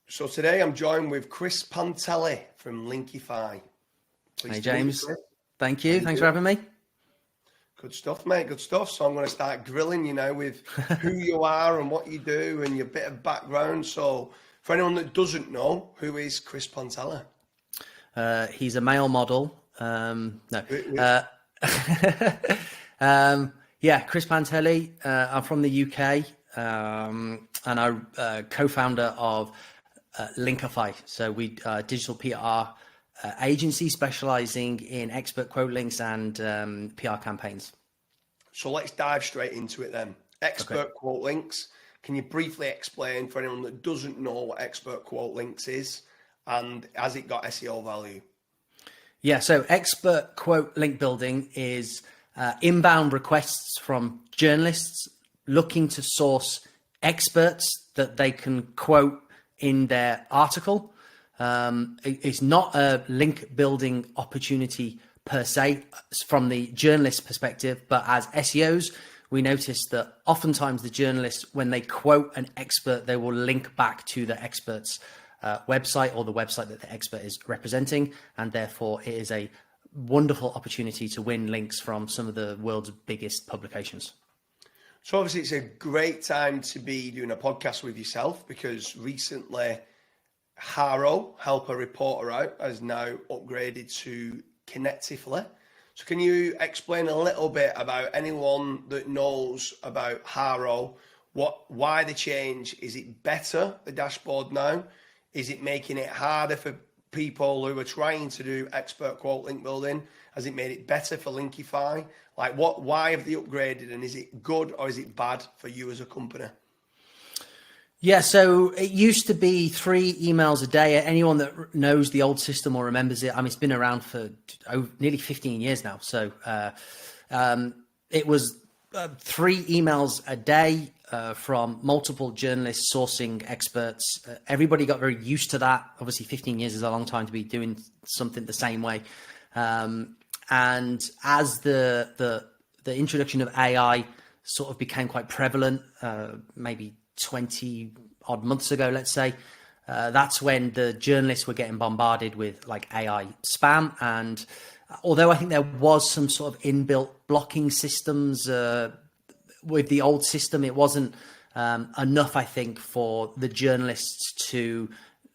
So today I'm joined with Chris Panteli from Linkifi. Hey James, thank you. Thanks for having me. Good stuff, mate. Good stuff. So I'm going to start grilling you now with who you are and what you do and your bit of background. So for anyone that doesn't know, who is Chris Panteli? He's a male model. Yeah, Chris Panteli. I'm from the UK, and I'm co-founder of Linkifi. So we digital PR agency specializing in expert quote links and PR campaigns. So let's dive straight into it then. Expert quote links. Can you briefly explain for anyone that doesn't know what expert quote links is and has it got SEO value? Yeah, so expert quote link building is inbound requests from journalists looking to source experts that they can quote in their article. It's not a link building opportunity per se from the journalist perspective, but as SEOs, we notice that oftentimes the journalists, when they quote an expert, they will link back to the expert's website or the website that the expert is representing. And therefore it is a wonderful opportunity to win links from some of the world's biggest publications. So obviously it's a great time to be doing a podcast with yourself because recently Haro, Help a Reporter Out, has now upgraded to Connectively. So can you explain a little bit about anyone that knows about Haro, why the change? Is it better, the dashboard now? Is it making it harder for people who are trying to do expert quote link building? Has it made it better for Linkifi? Like why have they upgraded, and is it good or is it bad for you as a company? Yeah, so it used to be 3 emails a day. Anyone that knows the old system or remembers it, I mean, it's been around for nearly 15 years now. So it was 3 emails a day from multiple journalists sourcing experts. Everybody got very used to that. Obviously, 15 years is a long time to be doing something the same way. And as the introduction of AI sort of became quite prevalent, maybe 20 odd months ago, let's say, that's when the journalists were getting bombarded with like AI spam. And although I think there was some sort of inbuilt blocking systems with the old system, it wasn't enough, I think, for the journalists to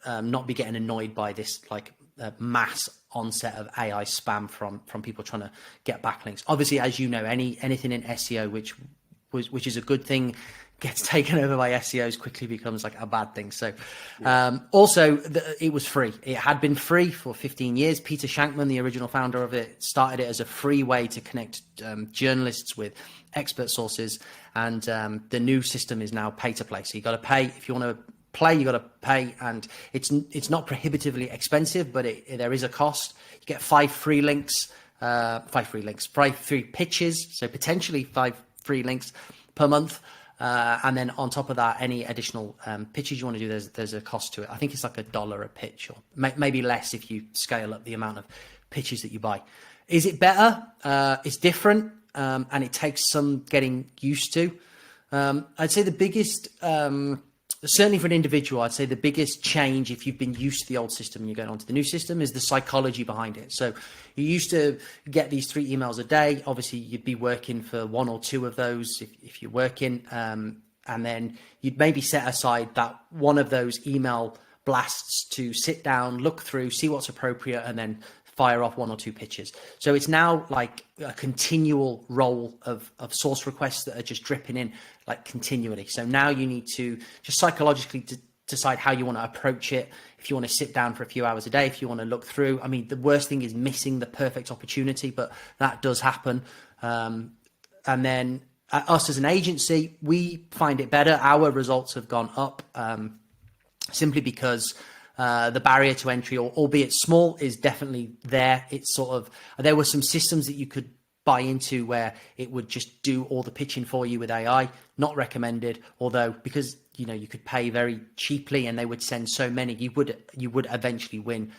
not be getting annoyed by this like mass onset of AI spam from people trying to get backlinks. Obviously, as you know, anything in SEO which is a good thing gets taken over by SEOs quickly becomes like a bad thing. So also it was free. It had been free for 15 years. Peter Shankman, the original founder of it, started it as a free way to connect journalists with expert sources. And the new system is now pay to play. So you got to pay. If you want to play, you got to pay. And it's not prohibitively expensive, but there is a cost. You get 5 free links, 5 free pitches. So potentially 5 free links per month. And then on top of that, any additional pitches you want to do, there's a cost to it. I think it's like $1 a pitch, or maybe less if you scale up the amount of pitches that you buy. Is it better? It's different, and it takes some getting used to. I'd say the biggest, certainly for an individual, I'd say the biggest change, if you've been used to the old system and you're going on to the new system, is the psychology behind it. So you used to get these 3 emails a day. Obviously, you'd be working for 1 or 2 of those if you're working. And then you'd maybe set aside that one of those email blasts to sit down, look through, see what's appropriate, and then fire off 1 or 2 pitches. So it's now like a continual roll of source requests that are just dripping in like continually. So now you need to just psychologically decide how you want to approach it. If you want to sit down for a few hours a day, if you want to look through. I mean, the worst thing is missing the perfect opportunity, but that does happen. And then us as an agency, we find it better. Our results have gone up simply because the barrier to entry, albeit small, is definitely there. It's sort of, there were some systems that you could buy into where it would just do all the pitching for you with AI. Not recommended, although because you could pay very cheaply and they would send so many, you would eventually win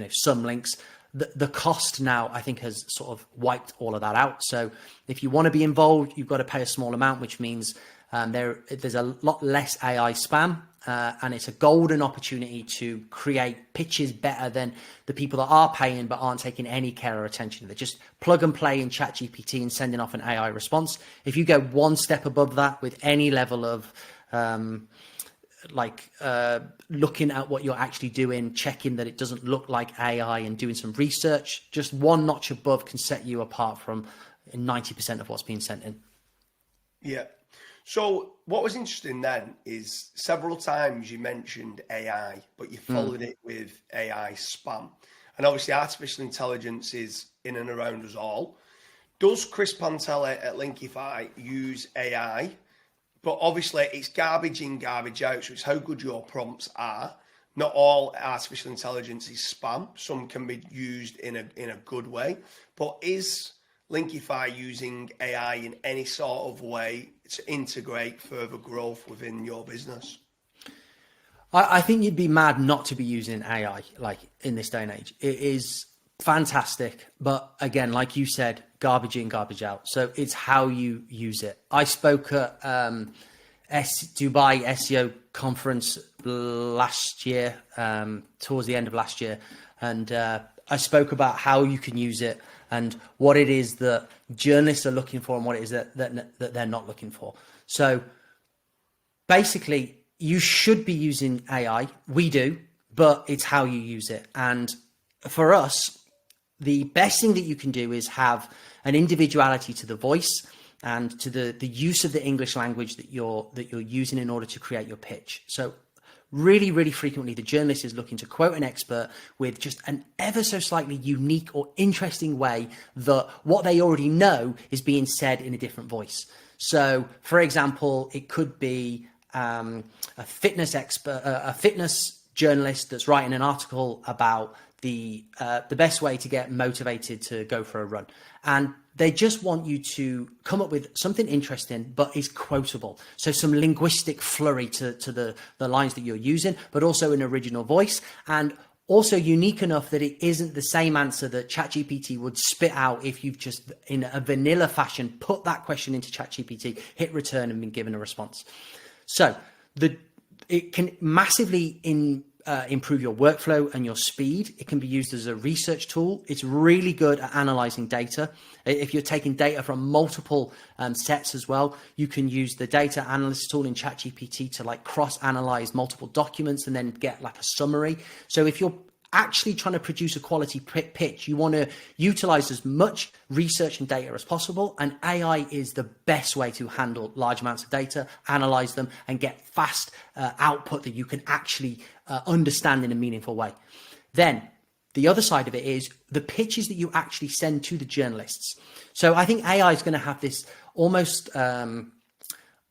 some links. The cost now, I think, has sort of wiped all of that out. So if you want to be involved, you've got to pay a small amount, which means there's a lot less AI spam. and it's a golden opportunity to create pitches better than the people that are paying but aren't taking any care or attention. They just plug and play in ChatGPT and sending off an AI response. If you go one step above that with any level of looking at what you're actually doing, checking that it doesn't look like AI, and doing some research, just one notch above can set you apart from 90% of what's being sent in. Yeah. So what was interesting then is several times you mentioned AI, but you followed it with AI spam. And obviously artificial intelligence is in and around us all. Does Chris Panteli at Linkifi use AI? But obviously it's garbage in, garbage out. So it's how good your prompts are. Not all artificial intelligence is spam. Some can be used in a good way. But is Linkifi using AI in any sort of way to integrate further growth within your business? I think you'd be mad not to be using AI like in this day and age. It is fantastic, but again, like you said, garbage in, garbage out. So it's how you use it. I spoke at Dubai SEO conference last year, towards the end of last year, and I spoke about how you can use it and what it is that journalists are looking for and what it is that they're not looking for. So basically, you should be using AI. We do, but it's how you use it. And for us, the best thing that you can do is have an individuality to the voice and to the use of the English language that you're using in order to create your pitch. So really, really frequently, the journalist is looking to quote an expert with just an ever so slightly unique or interesting way that what they already know is being said in a different voice. So, for example, it could be a fitness expert, a fitness journalist that's writing an article about the best way to get motivated to go for a run, and they just want you to come up with something interesting, but is quotable. So some linguistic flurry to the lines that you're using, but also an original voice, and also unique enough that it isn't the same answer that ChatGPT would spit out if you've just, in a vanilla fashion, put that question into ChatGPT, hit return, and been given a response. So it can massively improve your workflow and your speed. It can be used as a research tool. It's really good at analyzing data. If you're taking data from multiple sets as well, you can use the data analyst tool in ChatGPT to like cross-analyze multiple documents and then get like a summary. So if you're actually trying to produce a quality pitch, you want to utilize as much research and data as possible. And AI is the best way to handle large amounts of data, analyze them, and get fast output that you can actually understand in a meaningful way. Then the other side of it is the pitches that you actually send to the journalists. So I think AI is going to have this almost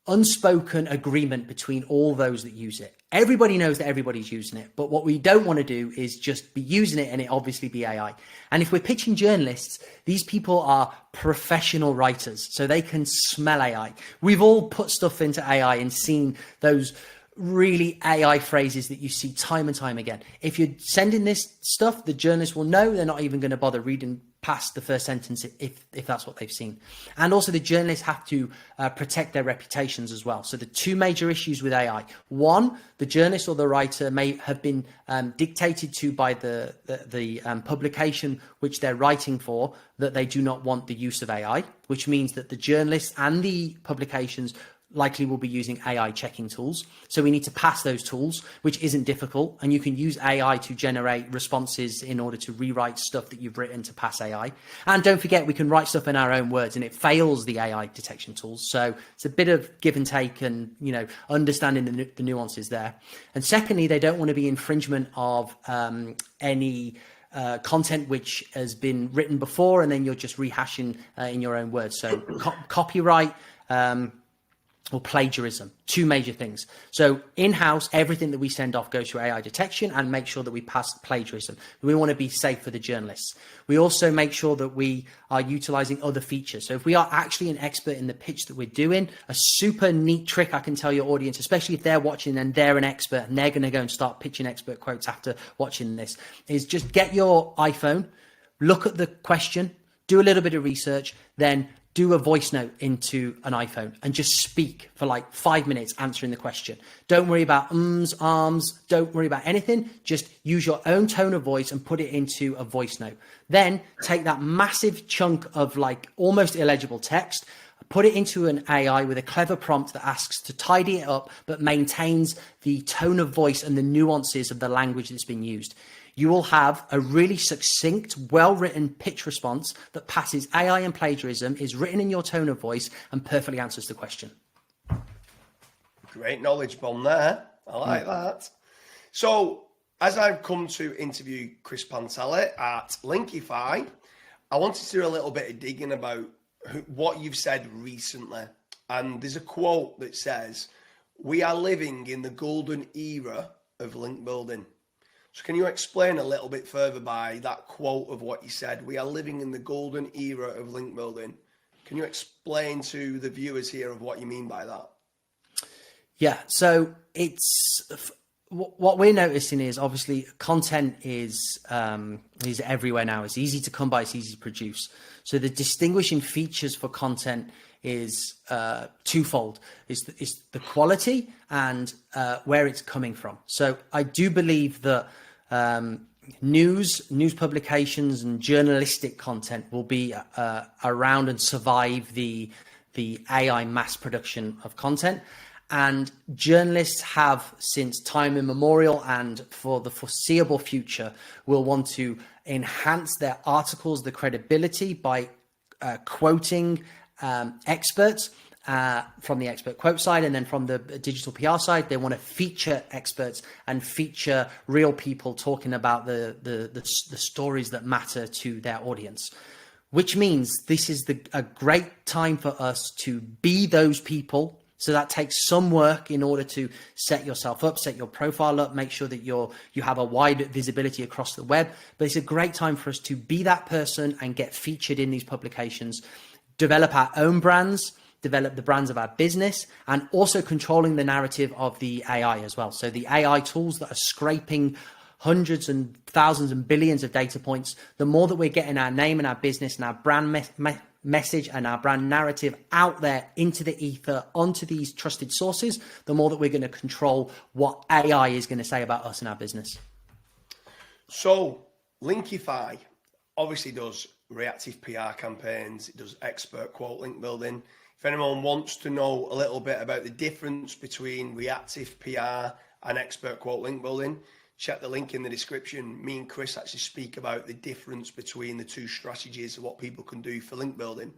unspoken agreement between all those that use it. Everybody knows that everybody's using it, but what we don't want to do is just be using it and it obviously be AI. And if we're pitching journalists, these people are professional writers, so they can smell AI. We've all put stuff into AI and seen those really AI phrases that you see time and time again. If you're sending this stuff, the journalists will know. They're not even going to bother reading past the first sentence if that's what they've seen. And also the journalists have to protect their reputations as well. So the two major issues with AI: one, the journalist or the writer may have been dictated to by the publication which they're writing for, that they do not want the use of AI, which means that the journalists and the publications likely will be using AI checking tools. So we need to pass those tools, which isn't difficult. And you can use AI to generate responses in order to rewrite stuff that you've written to pass AI. And don't forget, we can write stuff in our own words and it fails the AI detection tools. So it's a bit of give and take and, understanding the nuances there. And secondly, they don't want to be infringement of any content which has been written before, and then you're just rehashing in your own words. So copyright, or plagiarism, two major things. So in-house, everything that we send off goes through AI detection and make sure that we pass plagiarism. We want to be safe for the journalists. We also make sure that we are utilizing other features. So if we are actually an expert in the pitch that we're doing, a super neat trick I can tell your audience, especially if they're watching and they're an expert and they're going to go and start pitching expert quotes after watching this, is just get your iPhone, look at the question, do a little bit of research, then do a voice note into an iPhone and just speak for like 5 minutes answering the question. Don't worry about arms, don't worry about anything. Just use your own tone of voice and put it into a voice note. Then take that massive chunk of like almost illegible text, put it into an AI with a clever prompt that asks to tidy it up, but maintains the tone of voice and the nuances of the language that's been used. You will have a really succinct, well-written pitch response that passes AI and plagiarism, is written in your tone of voice, and perfectly answers the question. Great knowledge bomb there. I like that. So, as I've come to interview Chris Panteli at Linkifi, I wanted to do a little bit of digging about what you've said recently. And there's a quote that says, "We are living in the golden era of link building." So can you explain a little bit further by that quote of what you said? We are living in the golden era of link building. Can you explain to the viewers here of what you mean by that? Yeah, so it's what we're noticing is obviously content is everywhere now. It's easy to come by, it's easy to produce. So the distinguishing features for content is twofold. It's the quality and where it's coming from. So I do believe that news publications and journalistic content will be around and survive the AI mass production of content. And journalists have, since time immemorial and for the foreseeable future, will want to enhance their articles, the credibility by quoting experts from the expert quote side, and then from the digital PR side, they want to feature experts and feature real people talking about the stories that matter to their audience. Which means this is a great time for us to be those people. So that takes some work in order to set yourself up, set your profile up, make sure that you have a wide visibility across the web. But it's a great time for us to be that person and get featured in these publications, develop our own brands, develop the brands of our business, and also controlling the narrative of the AI as well. So the AI tools that are scraping hundreds and thousands and billions of data points, the more that we're getting our name and our business and our brand message and our brand narrative out there into the ether, onto these trusted sources, the more that we're going to control what AI is going to say about us and our business. So Linkifi obviously does reactive PR campaigns, it does expert quote link building. If anyone wants to know a little bit about the difference between reactive PR and expert quote link building, check the link in the description. Me and Chris actually speak about the difference between the two strategies of what people can do for link building.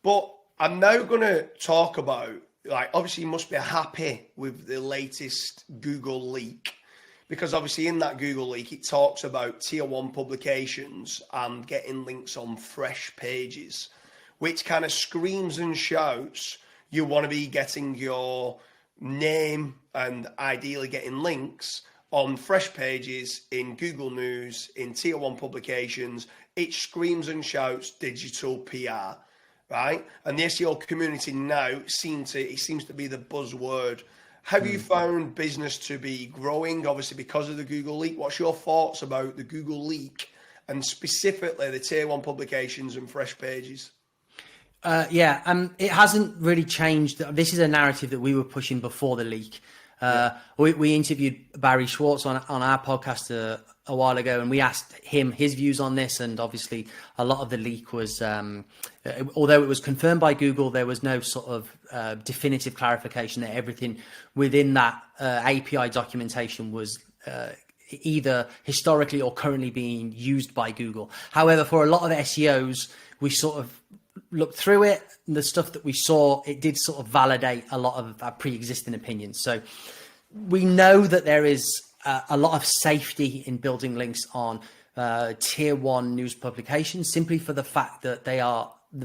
But I'm now going to talk about, like, obviously you must be happy with the latest Google leak, because obviously in that Google leak, it talks about tier 1 publications and getting links on fresh pages, which kind of screams and shouts you want to be getting your name and ideally getting links on fresh pages in Google News, in tier 1 publications. It screams and shouts digital PR, right? And the SEO community now seems to be the buzzword. Have you found business to be growing, obviously because of the Google leak? What's your thoughts about the Google leak and specifically the tier 1 publications and fresh pages? It hasn't really changed. This is a narrative that we were pushing before the leak. We interviewed Barry Schwartz on our podcast a while ago, and we asked him his views on this. And obviously, a lot of the leak was, although it was confirmed by Google, there was no sort of definitive clarification that everything within that API documentation was either historically or currently being used by Google. However, for a lot of SEOs, we sort of looked through it, and the stuff that we saw, it did sort of validate a lot of our pre-existing opinions. So we know that there is a lot of safety in building links on tier 1 news publications, simply for the fact that they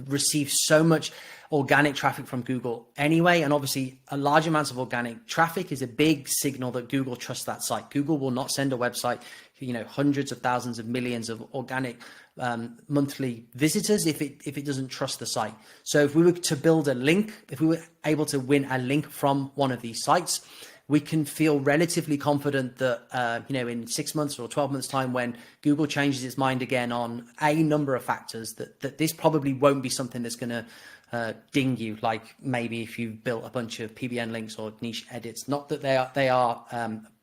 receive so much organic traffic from Google anyway. And obviously a large amounts of organic traffic is a big signal that Google trusts that site. Google will not send a website, hundreds of thousands of millions of organic monthly visitors if it doesn't trust the site. So if we were to build a link, if we were able to win a link from one of these sites, we can feel relatively confident that, in 6 months or 12 months time, when Google changes its mind again on a number of factors, that this probably won't be something that's going to ding you, like maybe if you built a bunch of PBN links or niche edits. Not that they are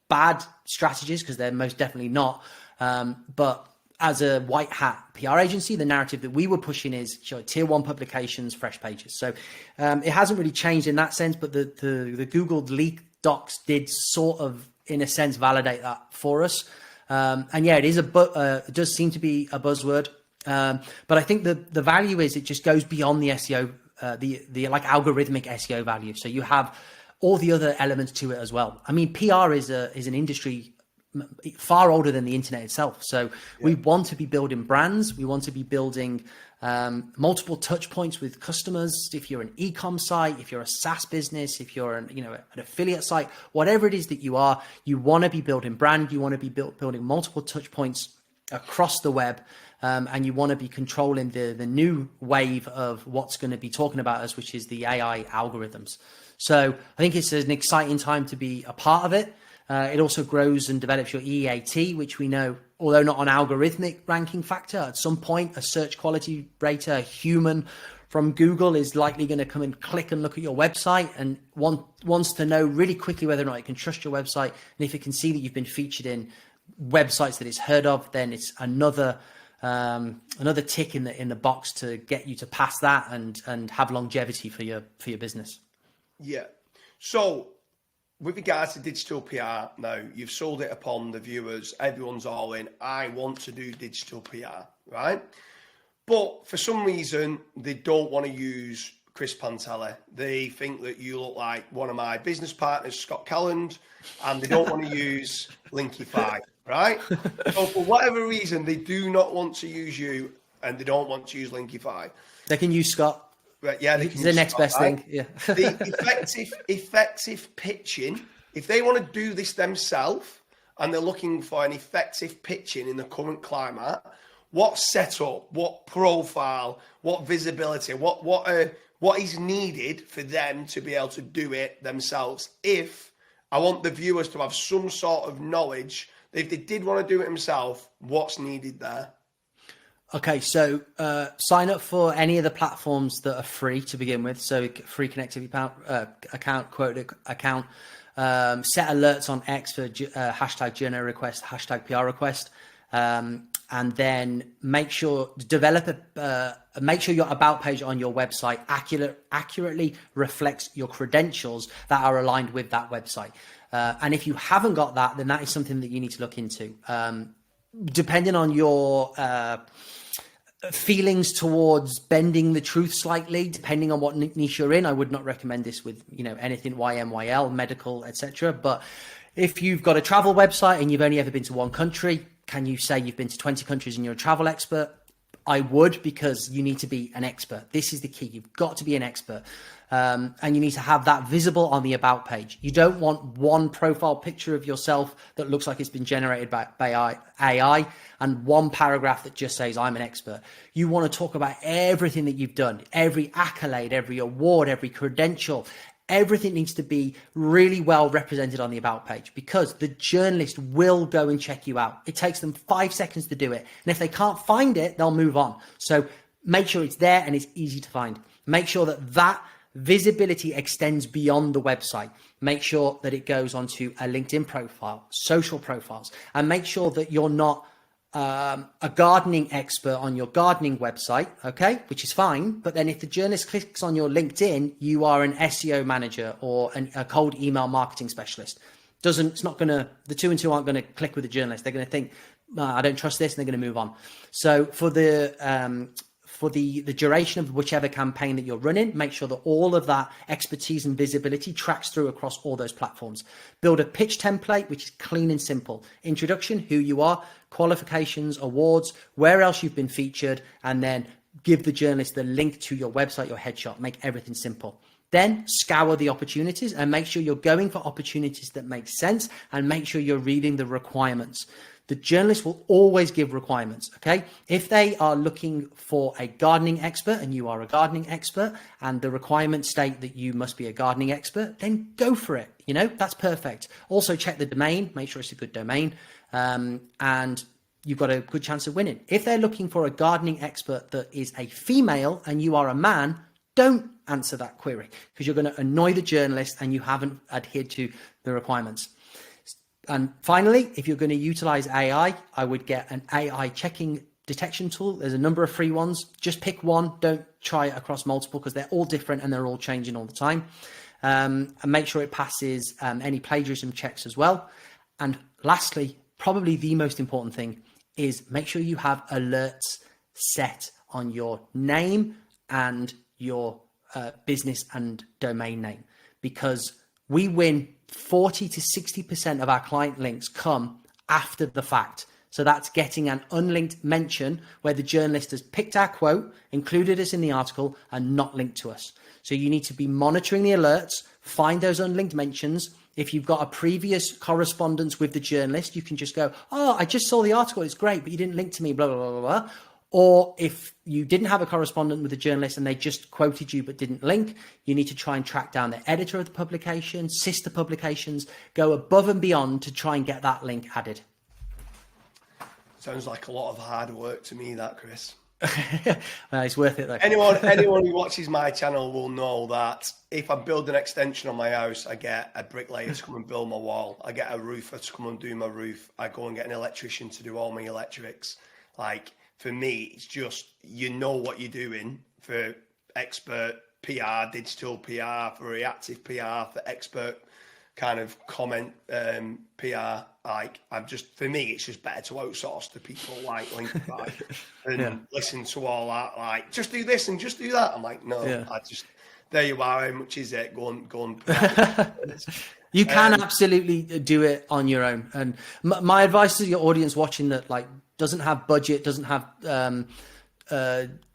bad strategies, because they're most definitely not. But as a white hat PR agency, the narrative that we were pushing is tier 1 publications, fresh pages. So it hasn't really changed in that sense, but the Google leak docs did sort of, in a sense, validate that for us. And yeah, it does seem to be a buzzword. But I think the value is it just goes beyond the SEO, the like algorithmic SEO value. So you have all the other elements to it as well. I mean, PR is an industry far older than the internet itself. So we want to be building brands. We want to be building multiple touch points with customers. If you're an e-com site, if you're a SaaS business, if you're an affiliate site, whatever it is that you are, you want to be building brand. You want to be building multiple touch points across the web. And you want to be controlling the new wave of what's going to be talking about us, which is the AI algorithms. So I think it's an exciting time to be a part of it. It also grows and develops your EAT, which we know, although not an algorithmic ranking factor, at some point a search quality rater, a human from Google, is likely going to come and click and look at your website and wants to know really quickly whether or not it can trust your website. And if it can see that you've been featured in websites that it's heard of, then it's another tick in the box to get you to pass that and have longevity for your business. Yeah. So with regards to digital PR, now you've sold it upon the viewers. Everyone's all in. I want to do digital PR, right? But for some reason, they don't want to use Chris Panteli. They think that you look like one of my business partners, Scott Calland, and they don't want to use Linkifi, right? So for whatever reason, they do not want to use you, and they don't want to use Linkifi. They can use Scott. Right, yeah, it's the next best thing. Yeah. The effective pitching, if they want to do this themselves and they're looking for an effective pitching in the current climate, what setup, what profile, what visibility, what is needed for them to be able to do it themselves? If I want the viewers to have some sort of knowledge, if they did want to do it themselves, what's needed there? Okay, so sign up for any of the platforms that are free to begin with. So free connectivity account, quote account, set alerts on X for hashtag journal request, hashtag PR request, and then make sure your about page on your website accurately reflects your credentials that are aligned with that website. And if you haven't got that, then that is something that you need to look into. Depending on your feelings towards bending the truth slightly, depending on what niche you're in, I would not recommend this with anything YMYL, medical, etc. But if you've got a travel website and you've only ever been to one country, can you say you've been to 20 countries and you're a travel expert? I would, because you need to be an expert. This is the key. You've got to be an expert. And you need to have that visible on the about page. You don't want one profile picture of yourself that looks like it's been generated by AI and one paragraph that just says, I'm an expert. You want to talk about everything that you've done, every accolade, every award, every credential. Everything needs to be really well represented on the about page, because the journalist will go and check you out. It takes them 5 seconds to do it. And if they can't find it, they'll move on. So make sure it's there and it's easy to find. Make sure that visibility extends beyond the website. Make sure that it goes onto a LinkedIn profile, social profiles, and make sure that you're not a gardening expert on your gardening website, okay, which is fine. But then if the journalist clicks on your LinkedIn, you are an SEO manager or a cold email marketing specialist. It's not going to, the two and two aren't going to click with the journalist. They're going to think, I don't trust this, and they're going to move on. So for the duration of whichever campaign that you're running, make sure that all of that expertise and visibility tracks through across all those platforms. Build a pitch template, which is clean and simple. Introduction, who you are, qualifications, awards, where else you've been featured, and then give the journalist the link to your website, your headshot. Make everything simple. Then scour the opportunities and make sure you're going for opportunities that make sense, and make sure you're reading the requirements. the journalist will always give requirements. Okay. If they are looking for a gardening expert and you are a gardening expert and the requirements state that you must be a gardening expert, then go for it. You know, that's perfect. Also check the domain, make sure it's a good domain. And you've got a good chance of winning. If they're looking for a gardening expert that is a female and you are a man, don't answer that query because you're going to annoy the journalist and you haven't adhered to the requirements. And finally, if you're going to utilize AI, I would get an AI checking detection tool. There's a number of free ones. Just pick one. Don't try it across multiple because they're all different and they're all changing all the time. And make sure it passes any plagiarism checks as well. And lastly, probably the most important thing is make sure you have alerts set on your name and your business and domain name, because we win 40 to 60% of our client links come after the fact. So that's getting an unlinked mention where the journalist has picked our quote, included us in the article and not linked to us. So you need to be monitoring the alerts, find those unlinked mentions. If you've got a previous correspondence with the journalist, you can just go, oh, I just saw the article. It's great, but you didn't link to me, blah, blah, blah, blah, blah. Or if you didn't have a correspondent with the journalist and they just quoted you but didn't link, you need to try and track down the editor of the publication, sister publications, go above and beyond to try and get that link added. Sounds like a lot of hard work to me, that, Chris. Well, it's worth it though. Anyone who watches my channel will know that if I build an extension on my house, I get a bricklayer to come and build my wall. I get a roofer to come and do my roof. I go and get an electrician to do all my electrics. Like, for me, it's just, you know what you're doing for expert PR, digital PR, for reactive PR, for expert kind of comment PR. Like, for me, it's just better to outsource to people like Linkifi and listen to all that. Like, just do this and just do that. I'm like, no, there you are. How much is it? Go on. You can absolutely do it on your own. And my advice to your audience watching that, like, doesn't have budget, doesn't have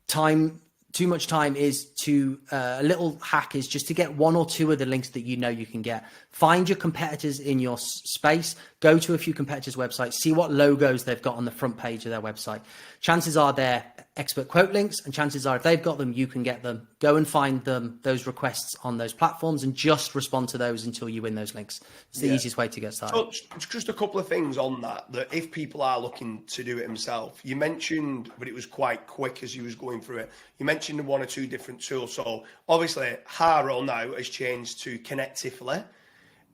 time, too much time, is to a little hack is just to get one or two of the links that you know you can get. Find your competitors in your space, go to a few competitors' websites, see what logos they've got on the front page of their website. Chances are they're expert quote links, and chances are if they've got them, you can get them. Go and find them, those requests on those platforms, and just respond to those until you win those links. It's the easiest way to get started. So just a couple of things on that if people are looking to do it themselves, you mentioned, but it was quite quick as you was going through it, you mentioned one or two different tools. So obviously Haro now has changed to Connectively.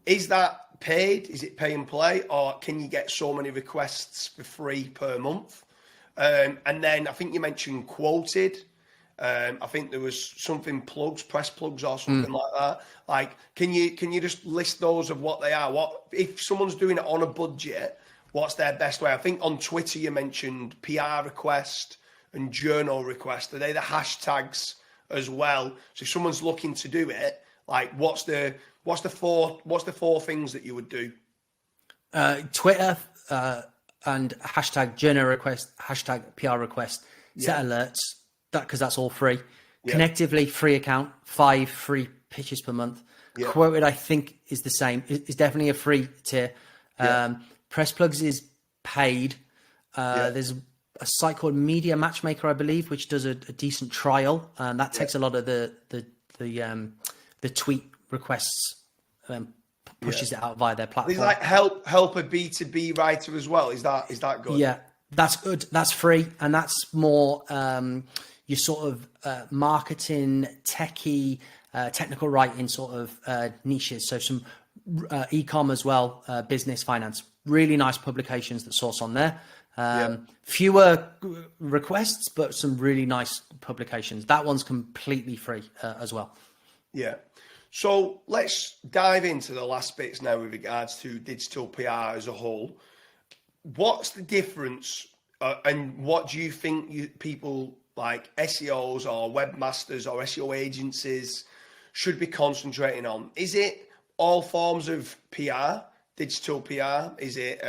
Is that paid? Is it pay and play? Or can you get so many requests for free per month? And then I think you mentioned Quoted. I think there was something plugs, press plugs or something like that. Like, can you just list those of what they are? What if someone's doing it on a budget, what's their best way? I think on Twitter you mentioned PR request and journal request. Are they the hashtags as well? So if someone's looking to do it, like, what's the four things that you would do? Twitter and hashtag journal request, hashtag PR request, set alerts, because that's all free. Connectively, free account, 5 free pitches per month. Quoted, I think, is the same. It's definitely a free tier. Press plugs is paid. There's a site called Media Matchmaker, I believe, which does a decent trial, and that takes a lot of the tweet requests, pushes it out via their platform. It's like help a B2B writer as well. Is that good? Yeah, that's good. That's free, and that's more your sort of marketing, techie, technical writing sort of niches. So some e-com as well, business, finance. Really nice publications that source on there. Fewer requests, but some really nice publications. That one's completely free as well. Yeah. So let's dive into the last bits now with regards to digital PR as a whole. What's the difference and what do you think people like SEOs or webmasters or SEO agencies should be concentrating on? Is it all forms of PR, digital PR? Is it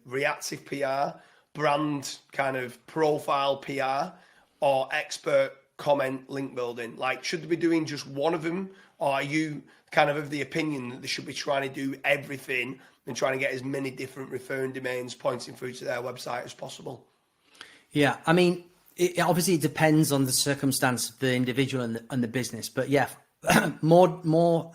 reactive PR, brand kind of profile PR, or expert comment, link building? Like, should they be doing just one of them? Or are you kind of the opinion that they should be trying to do everything and trying to get as many different referring domains pointing through to their website as possible? Yeah, I mean, obviously it depends on the circumstance of the individual and the business. But yeah, more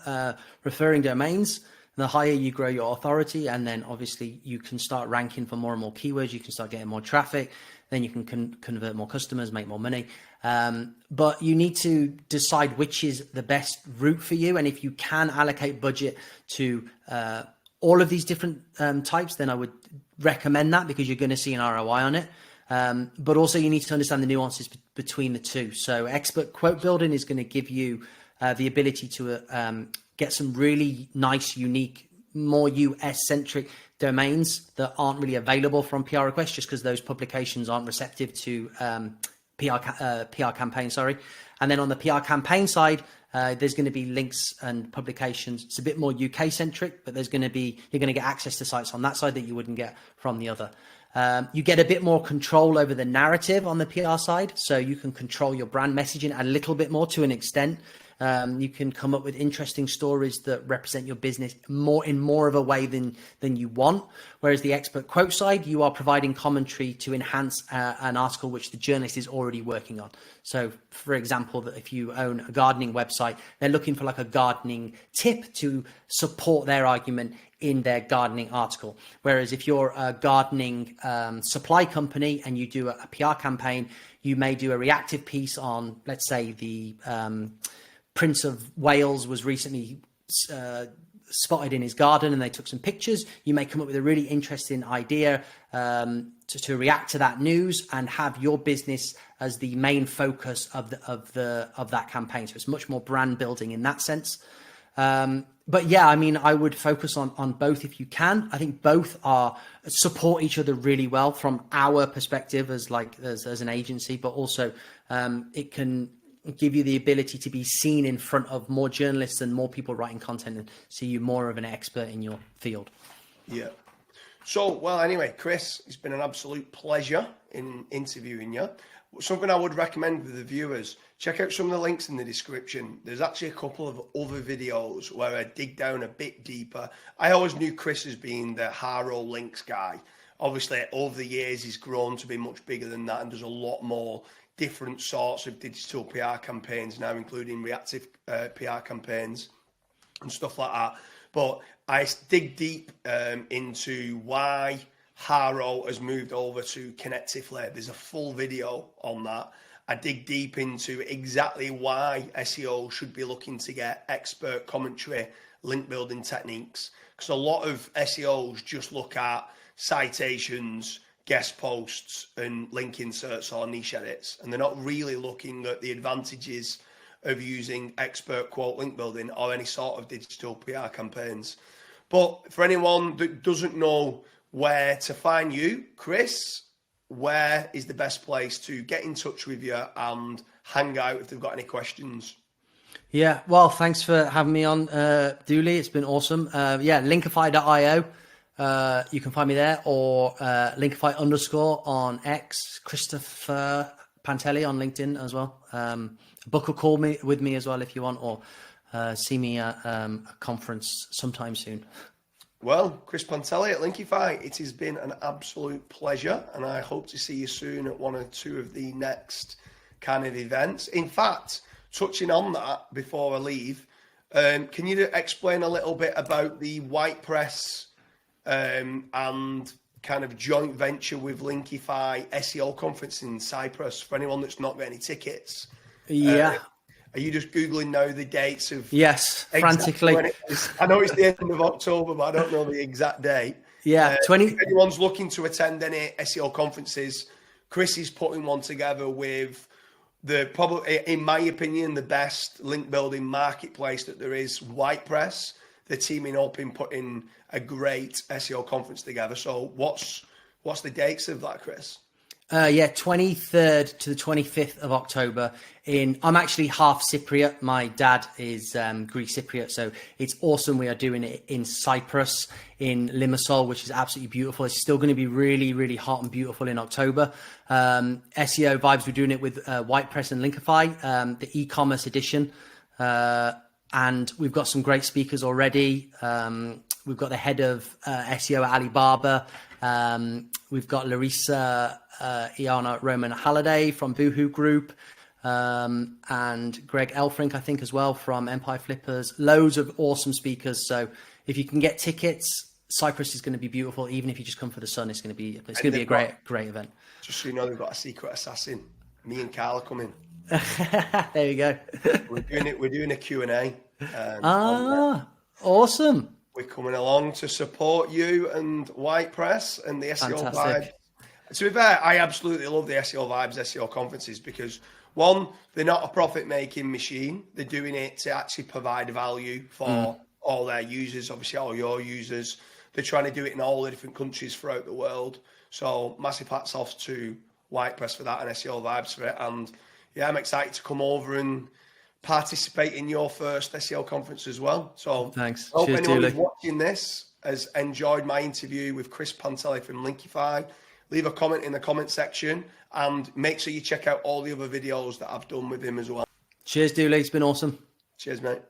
referring domains, the higher you grow your authority, and then obviously you can start ranking for more and more keywords. You can start getting more traffic. Then you can convert more customers, make more money. But you need to decide which is the best route for you. And if you can allocate budget to all of these different types, then I would recommend that, because you're going to see an ROI on it. But also you need to understand the nuances between the two. So expert quote building is going to give you the ability to get some really nice, unique, more US-centric domains that aren't really available from PR requests, just because those publications aren't receptive to PR campaign, sorry. And then on the PR campaign side, there's going to be links and publications. It's a bit more UK centric, but you're going to get access to sites on that side that you wouldn't get from the other. You get a bit more control over the narrative on the PR side. So you can control your brand messaging a little bit more to an extent. You can come up with interesting stories that represent your business in more of a way than you want. Whereas the expert quote side, you are providing commentary to enhance an article which the journalist is already working on. So for example, that if you own a gardening website, they're looking for like a gardening tip to support their argument in their gardening article. Whereas if you're a gardening supply company and you do a PR campaign, you may do a reactive piece on, let's say, the Prince of Wales was recently spotted in his garden and they took some pictures. You may come up with a really interesting idea to react to that news and have your business as the main focus of that campaign. So it's much more brand building in that sense. But yeah, I mean, I would focus on both if you can. I think both support each other really well from our perspective as an agency, but also it can give you the ability to be seen in front of more journalists and more people writing content and see you more of an expert in your field. Yeah. So, well, anyway, Chris, it's been an absolute pleasure in interviewing you. Something I would recommend with the viewers, check out some of the links in the description. There's actually a couple of other videos where I dig down a bit deeper. I always knew Chris as being the Haro links guy. Obviously, over the years, he's grown to be much bigger than that and does a lot more different sorts of digital PR campaigns now, including reactive PR campaigns and stuff like that. But I dig deep into why Haro has moved over to Connectively. There's a full video on that. I dig deep into exactly why SEO should be looking to get expert commentary, link building techniques. Because a lot of SEOs just look at citations, guest posts and link inserts or niche edits, and they're not really looking at the advantages of using expert quote link building or any sort of digital PR campaigns. But for anyone that doesn't know where to find you, Chris, where is the best place to get in touch with you and hang out if they've got any questions? Yeah, well, thanks for having me on, Dooley. It's been awesome. Linkifi.io. You can find me there, or Linkifi_ on X, Christopher Panteli on LinkedIn as well. Book a call with me as well if you want, or see me at a conference sometime soon. Well, Chris Panteli at Linkifi, it has been an absolute pleasure, and I hope to see you soon at one or two of the next kind of events. In fact, touching on that before I leave, can you explain a little bit about the White Press and kind of joint venture with Linkifi SEO conference in Cyprus for anyone that's not got any tickets? Yeah. Are you just Googling now the dates of... Yes, frantically. I know it's the end of October, but I don't know the exact date. Yeah, If anyone's looking to attend any SEO conferences, Chris is putting one together with probably, in my opinion, the best link building marketplace that there is, White Press. They're teaming up in putting a great SEO conference together. So what's the dates of that, Chris? Yeah, 23rd to the 25th of October. I'm actually half Cypriot. My dad is Greek Cypriot, so it's awesome. We are doing it in Cyprus, in Limassol, which is absolutely beautiful. It's still going to be really, really hot and beautiful in October. SEO vibes. We're doing it with WhitePress and Linkify, the e-commerce edition, and we've got some great speakers already. We've got the head of SEO at Alibaba. We've got Larissa Iana Roman Halliday from Boohoo Group, and Greg Elfrink, I think, as well, from Empire Flippers. Loads of awesome speakers. So if you can get tickets, Cyprus is going to be beautiful. Even if you just come for the sun, it's going to be a great event. Just so you know, they've got a secret assassin. Me and Carl are coming. There you go. We're doing a Q&A. Awesome. We're coming along to support you and WhitePress and the SEO Vibes. To be fair, I absolutely love the SEO Vibes, SEO conferences, because one, they're not a profit-making machine. They're doing it to actually provide value for all their users, obviously all your users. They're trying to do it in all the different countries throughout the world. So massive hats off to WhitePress for that and SEO Vibes for it. And yeah, I'm excited to come over and participate in your first SEO conference as well. So thanks. I hope Cheers, anyone Dooley. who's watching this has enjoyed my interview with Chris Panteli from Linkifi. Leave a comment in the comment section and make sure you check out all the other videos that I've done with him as well. Cheers, Dooley. It's been awesome. Cheers, mate.